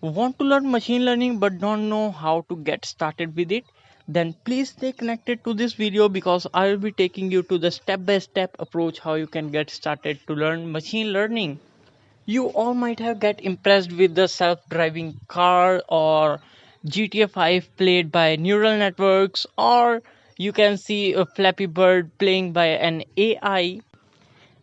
Want to learn machine learning but don't know how to get started with it? Then please stay connected to this video because I will be taking you to the step-by-step approach how you can get started to learn machine learning. You all might have get impressed with the self-driving car or GTA 5 played by neural networks, or you can see a Flappy Bird playing by an AI.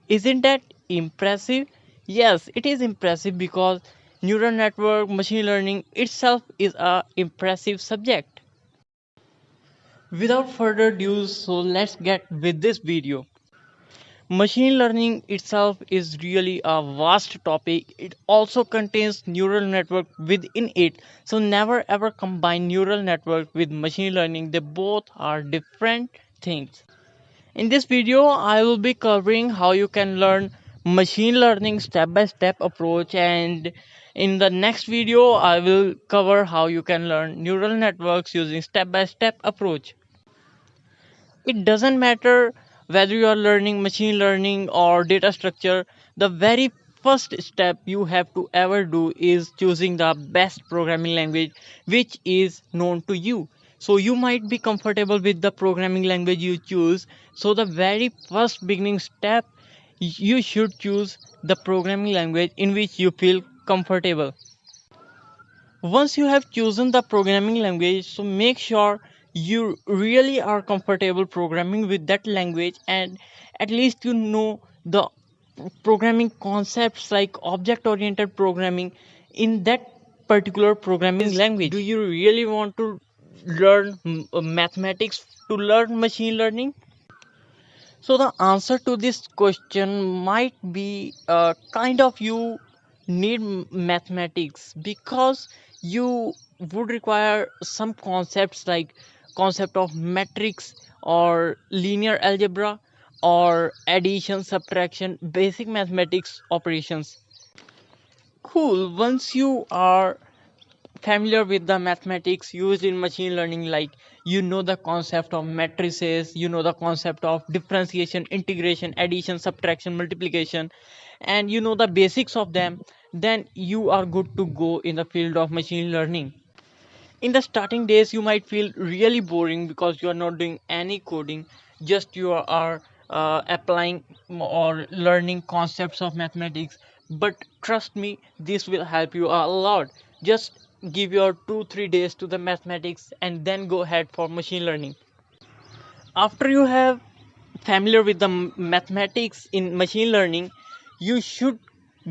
Isn't that impressive? Yes, it is impressive because neural network machine learning itself is a impressive subject. Without further ado, so let's get with this video. Machine learning itself is really a vast topic. It also contains neural network within it. So never ever combine neural network with machine learning. They both are different things. In this video, I will be covering how you can learn machine learning step-by-step approach, and in the next video, I will cover how you can learn neural networks using step-by-step approach. It doesn't matter whether you are learning machine learning or data structure, the very first step you have to ever do is choosing the best programming language which is known to you. So you might be comfortable with the programming language you choose. So the very first beginning step, you should choose the programming language in which you feel comfortable. Once you have chosen the programming language, so make sure you really are comfortable programming with that language, and at least you know the programming concepts like object oriented programming in that particular programming language. Do you really want to learn mathematics to learn machine learning? So the answer to this question might be kind of you need mathematics because you would require some concepts like concept of matrix or linear algebra or addition, subtraction, basic mathematics operations. Cool. Once you are familiar with the mathematics used in machine learning, like you know the concept of matrices, you know the concept of differentiation, integration, addition, subtraction, multiplication, and you know the basics of them, then you are good to go in the field of machine learning. In the starting days you might feel really boring because you are not doing any coding, just you are applying or learning concepts of mathematics. But trust me, this will help you a lot. Just give your 2 3 days to the mathematics and then go ahead for machine learning. After you have familiar with the mathematics in machine learning, you should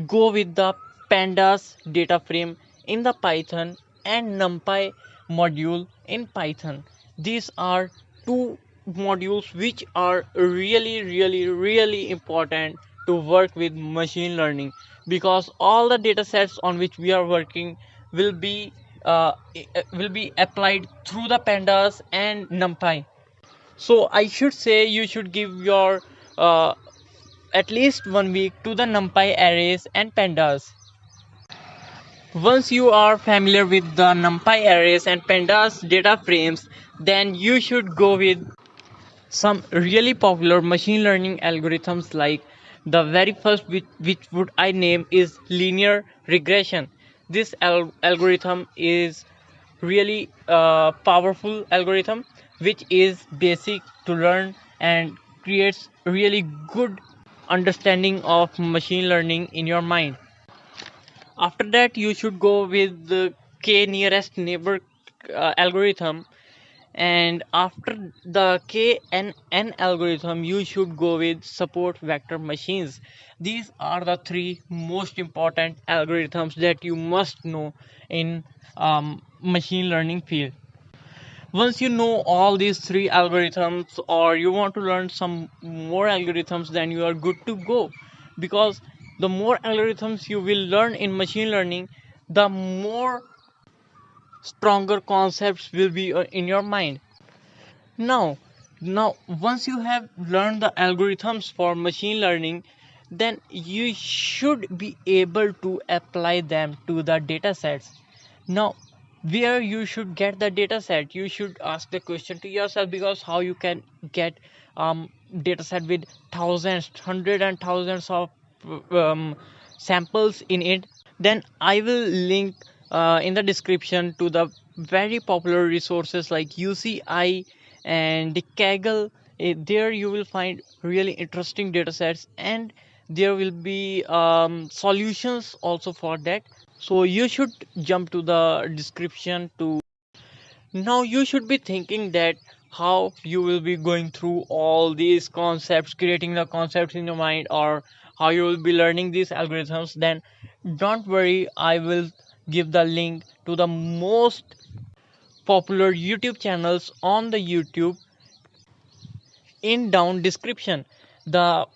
go with the pandas data frame in the Python and NumPy module in Python. These are two modules which are really important to work with machine learning, because all the data sets on which we are working will be applied through the pandas and NumPy. So I should say you should give your uh, at least 1 week to the NumPy arrays and pandas. Once you are familiar with the NumPy arrays and pandas data frames, then you should go with some really popular machine learning algorithms, like the very first which would I name is linear regression. This algorithm is really powerful algorithm which is basic to learn and creates really good understanding of machine learning in your mind. After that you should go with the k nearest neighbor algorithm, and after the KNN algorithm you should go with support vector machines. These are the three most important algorithms that you must know in machine learning field. Once you know all these three algorithms, or you want to learn some more algorithms, then you are good to go, because the more algorithms you will learn in machine learning, the more stronger concepts will be in your mind. Now, once you have learned the algorithms for machine learning, then you should be able to apply them to the data sets. Now, where you should get the data set, you should ask the question to yourself, because how you can get data set with thousands, hundreds and thousands of um, samples in it. Then I will link in the description to the very popular resources like UCI and Kaggle. There you will find really interesting data sets, and there will be solutions also for that. So you should jump to the description to. Now you should be thinking that how you will be going through all these concepts, creating the concepts in your mind, or how you will be learning these algorithms. Then don't worry, I will give the link to the most popular YouTube channels on the YouTube in down description. The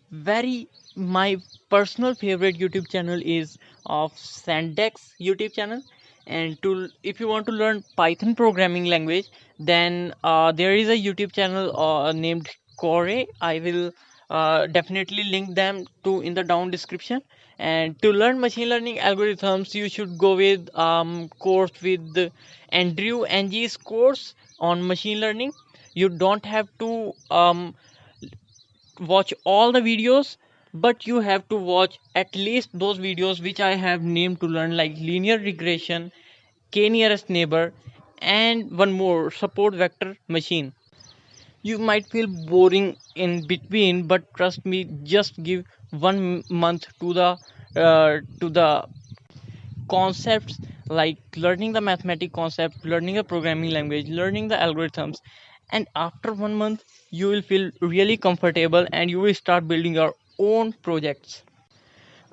very my personal favorite YouTube channel is of Sandex YouTube channel. And to if you want to learn Python programming language, then there is a YouTube channel named Core. I will definitely link them to in the down description. And to learn machine learning algorithms, you should go with course with Andrew Ng's course on machine learning. You don't have to watch all the videos, but you have to watch at least those videos which I have named to learn, like linear regression, k nearest neighbor, and one more, support vector machine. You might feel boring in between, but trust me, just give 1 month to the concepts, like learning the mathematic concept, learning a programming language, learning the algorithms, and after 1 month you will feel really comfortable and you will start building your own projects.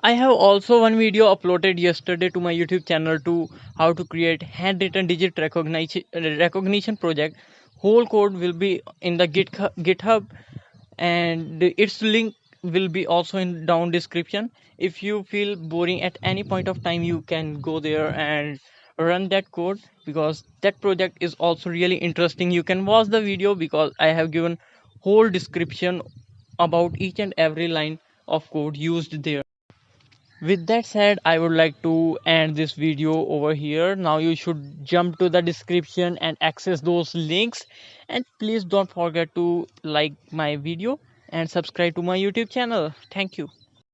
I have also one video uploaded yesterday to my YouTube channel to how to create handwritten digit recognition project. Whole code will be in the GitHub, and its link will be also in down description. If you feel boring at any point of time, you can go there and run that code, because that project is also really interesting. You can watch the video because I have given whole description about each and every line of code used there. With that said, I would like to end this video over here. Now you should jump to the description and access those links. And please don't forget to like my video and subscribe to my YouTube channel. Thank you.